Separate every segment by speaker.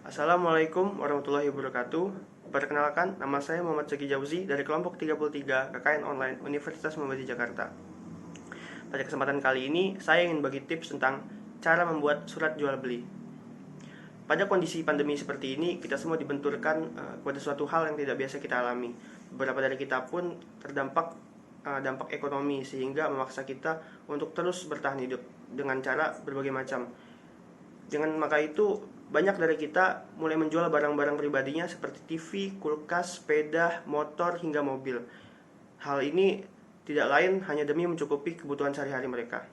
Speaker 1: Assalamualaikum warahmatullahi wabarakatuh. Perkenalkan, nama saya Muhammad Zaki Jauzi dari kelompok 33 KKN Online Universitas Muhammadiyah Jakarta. Pada kesempatan kali ini, saya ingin bagi tips tentang cara membuat surat jual beli. Pada kondisi pandemi seperti ini, kita semua dibenturkan kepada suatu hal yang tidak biasa kita alami. Beberapa dari kita pun terdampak dampak ekonomi, sehingga memaksa kita untuk terus bertahan hidup dengan cara berbagai macam. Dengan maka itu, banyak dari kita mulai menjual barang-barang pribadinya seperti TV, kulkas, sepeda, motor, hingga mobil. Hal ini tidak lain hanya demi mencukupi kebutuhan sehari-hari mereka.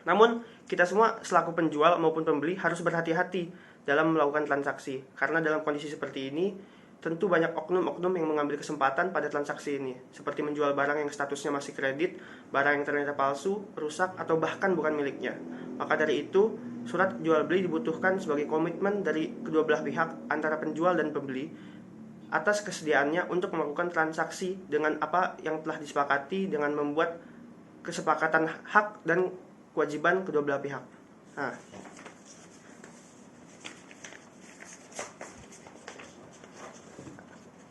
Speaker 1: Namun, kita semua selaku penjual maupun pembeli harus berhati-hati dalam melakukan transaksi. Karena dalam kondisi seperti ini, tentu banyak oknum-oknum yang mengambil kesempatan pada transaksi ini, seperti menjual barang yang statusnya masih kredit, barang yang ternyata palsu, rusak, atau bahkan bukan miliknya. Maka dari itu, surat jual beli dibutuhkan sebagai komitmen dari kedua belah pihak antara penjual dan pembeli atas kesediaannya untuk melakukan transaksi dengan apa yang telah disepakati dengan membuat kesepakatan hak dan kewajiban kedua belah pihak. Nah,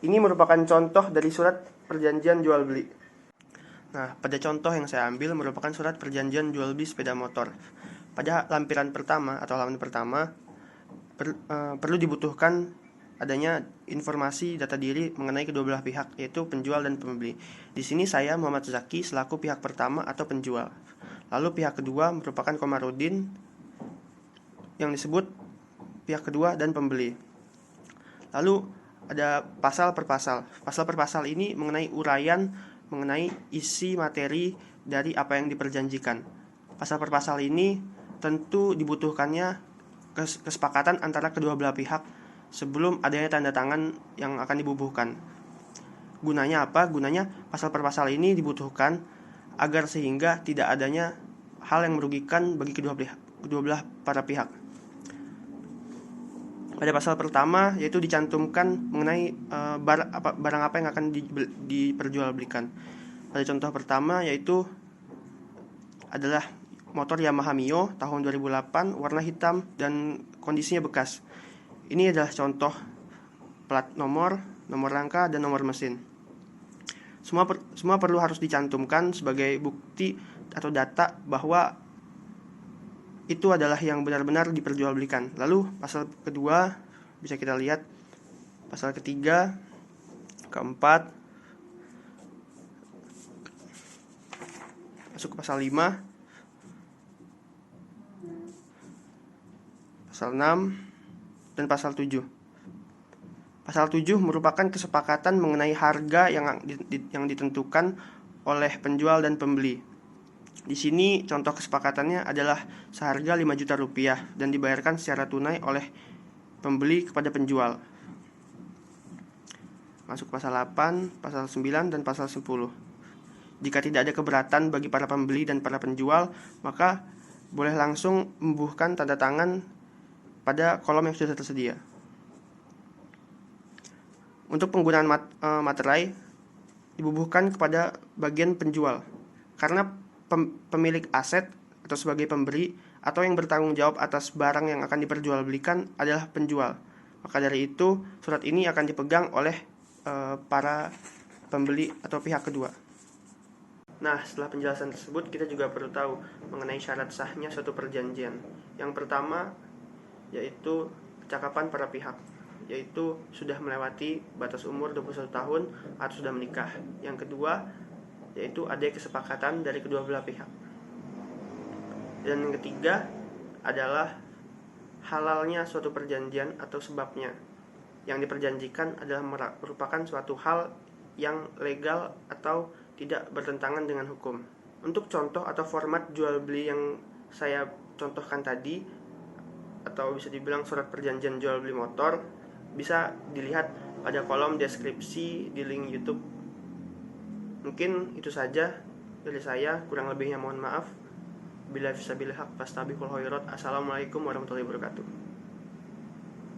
Speaker 1: ini merupakan contoh dari surat perjanjian jual beli. Nah, pada contoh yang saya ambil merupakan surat perjanjian jual beli sepeda motor. Pada lampiran pertama atau halaman pertama perlu dibutuhkan adanya informasi data diri mengenai kedua belah pihak, yaitu penjual dan pembeli. Di sini saya Muhammad Zaki selaku pihak pertama atau penjual. Lalu pihak kedua merupakan Komarudin yang disebut pihak kedua dan pembeli. Lalu ada pasal per pasal. Pasal per pasal ini mengenai uraian mengenai isi materi dari apa yang diperjanjikan. Pasal per pasal ini tentu dibutuhkannya kesepakatan antara kedua belah pihak sebelum adanya tanda tangan yang akan dibubuhkan. Gunanya apa? Gunanya pasal per pasal ini dibutuhkan agar sehingga tidak adanya hal yang merugikan bagi kedua belah para pihak. Pada pasal pertama yaitu dicantumkan mengenai barang apa yang akan diperjualbelikan. Pada contoh pertama yaitu adalah motor Yamaha Mio tahun 2008 warna hitam dan kondisinya bekas. Ini adalah contoh plat nomor, nomor rangka, dan nomor mesin. Semua perlu harus dicantumkan sebagai bukti atau data bahwa itu adalah yang benar-benar diperjualbelikan. Lalu pasal kedua bisa kita lihat, pasal ketiga, keempat, masuk ke pasal 5, pasal 6, dan pasal 7. Pasal 7 merupakan kesepakatan mengenai harga yang ditentukan oleh penjual dan pembeli. Di sini contoh kesepakatannya adalah seharga 5 juta rupiah dan dibayarkan secara tunai oleh pembeli kepada penjual. Masuk pasal 8, pasal 9, dan pasal 10. Jika tidak ada keberatan bagi para pembeli dan para penjual, maka boleh langsung membubuhkan tanda tangan pada kolom yang sudah tersedia. Untuk penggunaan materai dibubuhkan kepada bagian penjual, karena pemilik aset atau sebagai pemberi atau yang bertanggung jawab atas barang yang akan diperjualbelikan adalah penjual. Maka dari itu surat ini akan dipegang oleh para pembeli atau pihak kedua. Nah, setelah penjelasan tersebut kita juga perlu tahu mengenai syarat sahnya suatu perjanjian. Yang pertama yaitu kecakapan para pihak, yaitu sudah melewati batas umur 21 tahun atau sudah menikah. Yang kedua yaitu ada kesepakatan dari kedua belah pihak. Dan yang ketiga adalah halalnya suatu perjanjian atau sebabnya. Yang diperjanjikan adalah merupakan suatu hal yang legal atau tidak bertentangan dengan hukum. Untuk contoh atau format jual beli yang saya contohkan tadi, atau bisa dibilang surat perjanjian jual beli motor, bisa dilihat pada kolom deskripsi di link YouTube. Mungkin itu saja dari saya, kurang lebihnya mohon maaf. Bila fisabilillah haq fastabiqul khairat. Assalamualaikum warahmatullahi wabarakatuh.